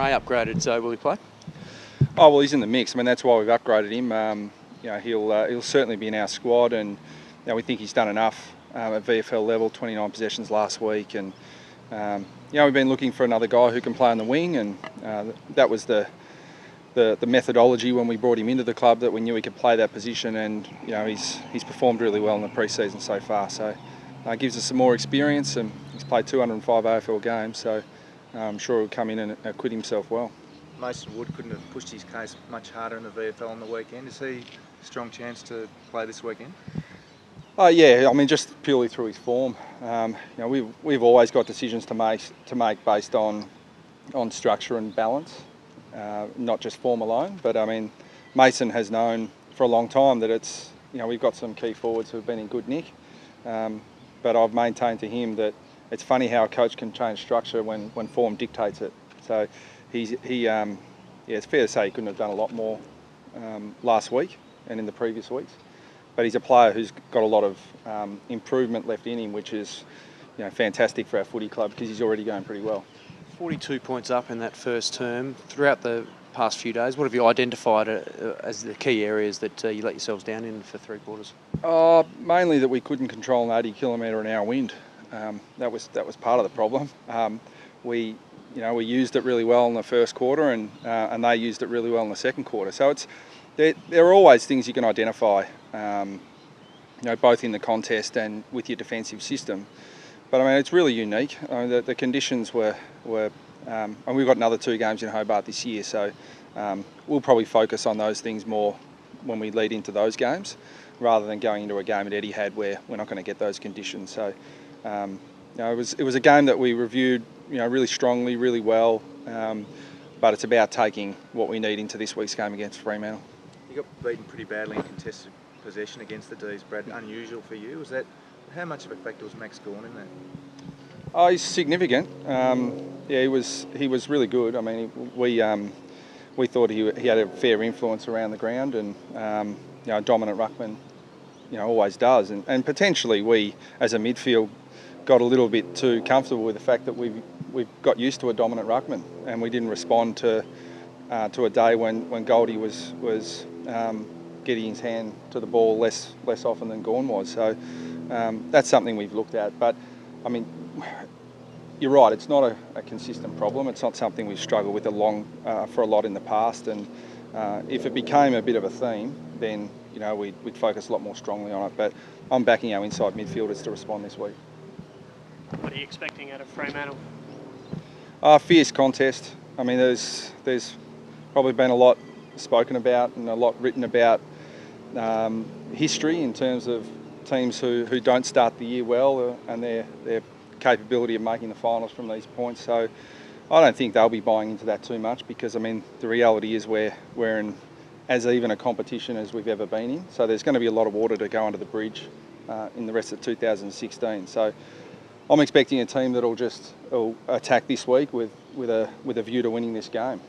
Ray upgraded, so will he play? Oh well, he's in the mix. I mean, that's why we've upgraded him. He'll certainly be in our squad, and we think he's done enough at VFL level. 29 possessions last week, and we've been looking for another guy who can play on the wing, and that was the methodology when we brought him into the club, that we knew he could play that position, and he's performed really well in the pre-season so far. So it gives us some more experience, and he's played 205 AFL games, so I'm sure he'll come in and acquit himself well. Mason Wood couldn't have pushed his case much harder in the VFL on the weekend. Is he a strong chance to play this weekend? Yeah, I mean, just purely through his form. We've always got decisions to make based on structure and balance, not just form alone. But I mean, Mason has known for a long time that we've got some key forwards who have been in good nick. But I've maintained to him that it's funny how a coach can change structure when form dictates it. So it's fair to say he couldn't have done a lot more last week and in the previous weeks. But he's a player who's got a lot of improvement left in him, which is fantastic for our footy club, because he's already going pretty well. 42 points up in that first term. Throughout the past few days, what have you identified as the key areas that you let yourselves down in for 3 quarters? Mainly that we couldn't control an 80km/h wind. That was part of the problem. We used it really well in the first quarter, and they used it really well in the second quarter. So there are always things you can identify, both in the contest and with your defensive system. But I mean, it's really unique. I mean, the conditions were and we've got another 2 games in Hobart this year, so we'll probably focus on those things more when we lead into those games, rather than going into a game at Etihad where we're not going to get those conditions. So it was a game that we reviewed really strongly, really well, but it's about taking what we need into this week's game against Fremantle. You got beaten pretty badly in contested possession against the D's, Brad. Unusual for you. How much of a factor was Max Gawn in that? Oh, he's significant. He was really good. I mean, we thought he had a fair influence around the ground, and a dominant ruckman, always does. And potentially we, as a midfield, got a little bit too comfortable with the fact that we've got used to a dominant ruckman, and we didn't respond to a day when Goldie was getting his hand to the ball less often than Gawn was. So that's something we've looked at. But I mean, you're right, it's not a consistent problem. It's not something we've struggled with for a lot in the past. And if it became a bit of a theme, then we'd focus a lot more strongly on it. But I'm backing our inside midfielders to respond this week. What are you expecting out of Fremantle? Fierce contest. I mean, there's probably been a lot spoken about and a lot written about history in terms of teams who don't start the year well and their capability of making the finals from these points. So I don't think they'll be buying into that too much, because I mean, the reality is we're in as even a competition as we've ever been in. So there's going to be a lot of water to go under the bridge in the rest of 2016. So I'm expecting a team that'll attack this week with a view to winning this game.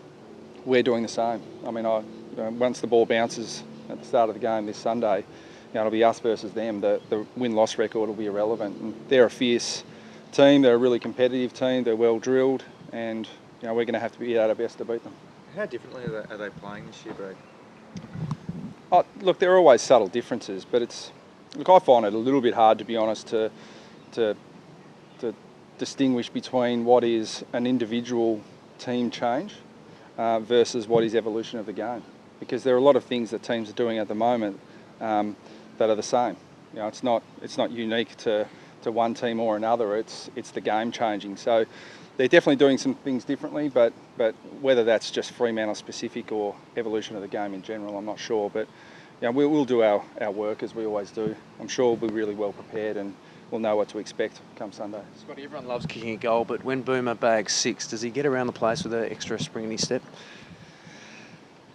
We're doing the same. I mean, once the ball bounces at the start of the game this Sunday, it'll be us versus them. The win-loss record will be irrelevant. And they're a fierce team. They're a really competitive team. They're well drilled, and we're going to have to be at our best to beat them. How differently are they playing this year, Brad? Look, there are always subtle differences, but I find it a little bit hard, to be honest, to distinguish between what is an individual team change versus what is evolution of the game, because there are a lot of things that teams are doing at the moment that are the same. It's not unique to one team or another. It's the game changing. So they're definitely doing some things differently, but whether that's just Fremantle specific or evolution of the game in general, I'm not sure. But we'll do our work as we always do. I'm sure we'll be really well prepared, and we'll know what to expect come Sunday. Scotty, everyone loves kicking a goal, but when Boomer bags 6, does he get around the place with an extra spring in his step?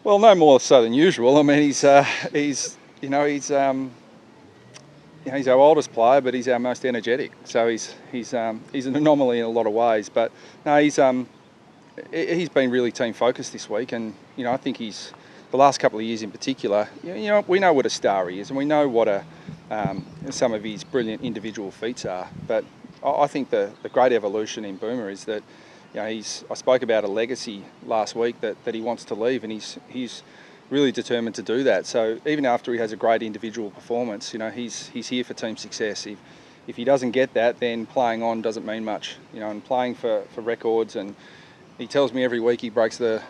Well, no more so than usual. I mean, he's our oldest player, but he's our most energetic. So he's an anomaly in a lot of ways. But no, he's been really team focused this week, and I think the last couple of years in particular, we know what a star he is, and we know what some of his brilliant individual feats are. But I think the great evolution in Boomer is that I spoke about a legacy last week that he wants to leave, and he's really determined to do that. So even after he has a great individual performance, he's here for team success. If he doesn't get that, then playing on doesn't mean much. And playing for records, and he tells me every week he breaks the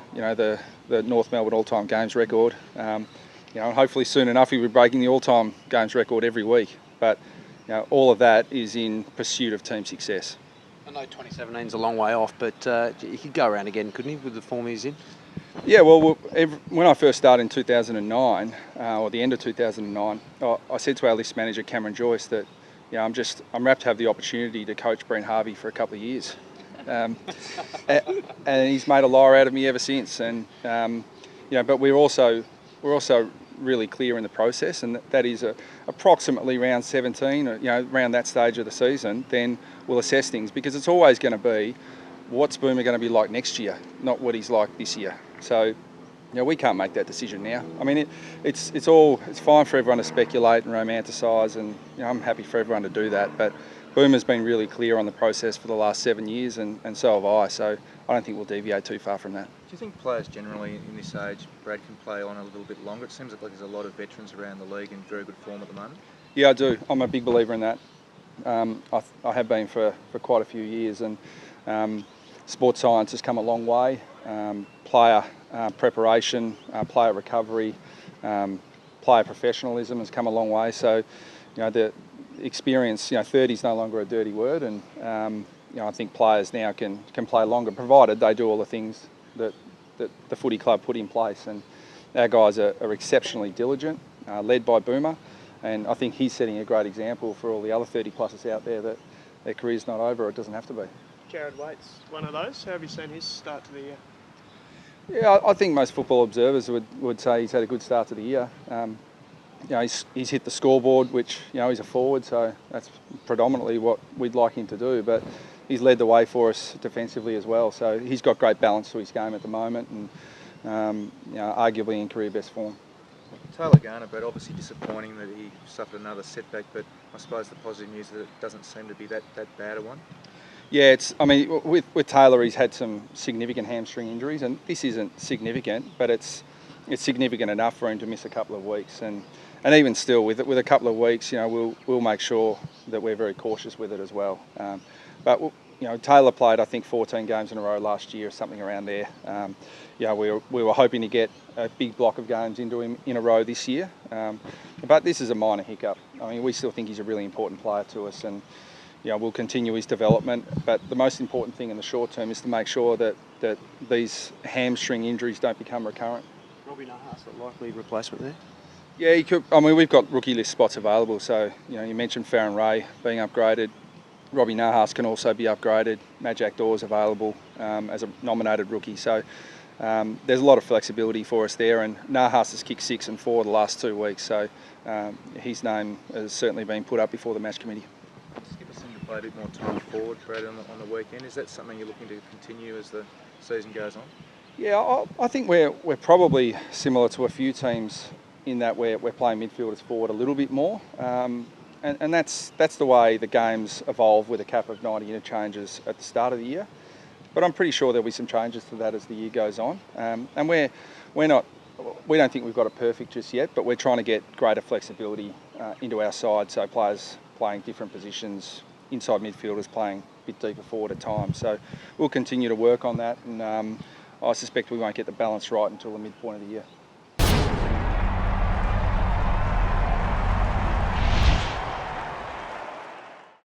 North Melbourne all-time games record. And hopefully soon enough he'll be breaking the all-time games record every week. But all of that is in pursuit of team success. I know 2017 is a long way off, but he could go around again, couldn't he, with the form he's in? Yeah, well, when I first started in 2009, or the end of 2009, I said to our list manager, Cameron Joyce, that I'm rapt to have the opportunity to coach Brent Harvey for a couple of years. And he's made a liar out of me ever since. And but we're also really clear in the process, and that is approximately round 17, around that stage of the season, then we'll assess things, because it's always going to be what's Boomer going to be like next year, not what he's like this year. So we can't make that decision now. I mean, it's fine for everyone to speculate and romanticise, and I'm happy for everyone to do that, but Boomer's been really clear on the process for the last 7 years, and so have I, so I don't think we'll deviate too far from that. Do you think players generally in this age, Brad, can play on a little bit longer? It seems like there's a lot of veterans around the league in very good form at the moment. Yeah, I do. I'm a big believer in that. I have been for quite a few years, and sports science has come a long way. Player preparation, player recovery, player professionalism has come a long way. So, the experience, 30 is no longer a dirty word, and I think players now can play longer, provided they do all the things that the footy club put in place. And our guys are exceptionally diligent, led by Boomer, and I think he's setting a great example for all the other 30-plussers out there that their career's not over, or it doesn't have to be. Jared Waite's one of those. How have you seen his start to the year? Yeah, I think most football observers would say he's had a good start to the year. He's hit the scoreboard, which, he's a forward, so that's predominantly what we'd like him to do. But he's led the way for us defensively as well. So he's got great balance to his game at the moment, and arguably in career best form. Taylor Garner, Brad, obviously disappointing that he suffered another setback, but I suppose the positive news is that it doesn't seem to be that bad a one. Yeah, with Taylor, he's had some significant hamstring injuries, and this isn't significant, but it's significant enough for him to miss a couple of weeks. And even still, with a couple of weeks, we'll make sure that we're very cautious with it as well. But Taylor played, I think, 14 games in a row last year, something around there. We were hoping to get a big block of games into him in a row this year, but this is a minor hiccup. I mean, we still think he's a really important player to us, and we'll continue his development. But the most important thing in the short term is to make sure that these hamstring injuries don't become recurrent. Robbie Nahas, a likely replacement there? Yeah, he could. I mean, we've got rookie list spots available. So, you mentioned Farron Ray being upgraded. Robbie Nahas can also be upgraded. Majak Dawes available as a nominated rookie. So there's a lot of flexibility for us there. And Nahas has kicked 6 and 4 the last 2 weeks. So his name has certainly been put up before the match committee. Just give us him to play a bit more time forward, Brad, on the weekend. Is that something you're looking to continue as the season goes on? Yeah, I think we're probably similar to a few teams in that we're playing midfielders forward a little bit more. And that's the way the games evolve, with a cap of 90 interchanges at the start of the year. But I'm pretty sure there'll be some changes to that as the year goes on. And we don't think we've got it perfect just yet, but we're trying to get greater flexibility into our side, so players playing different positions, inside midfielders playing a bit deeper forward at times. So we'll continue to work on that, and I suspect we won't get the balance right until the midpoint of the year.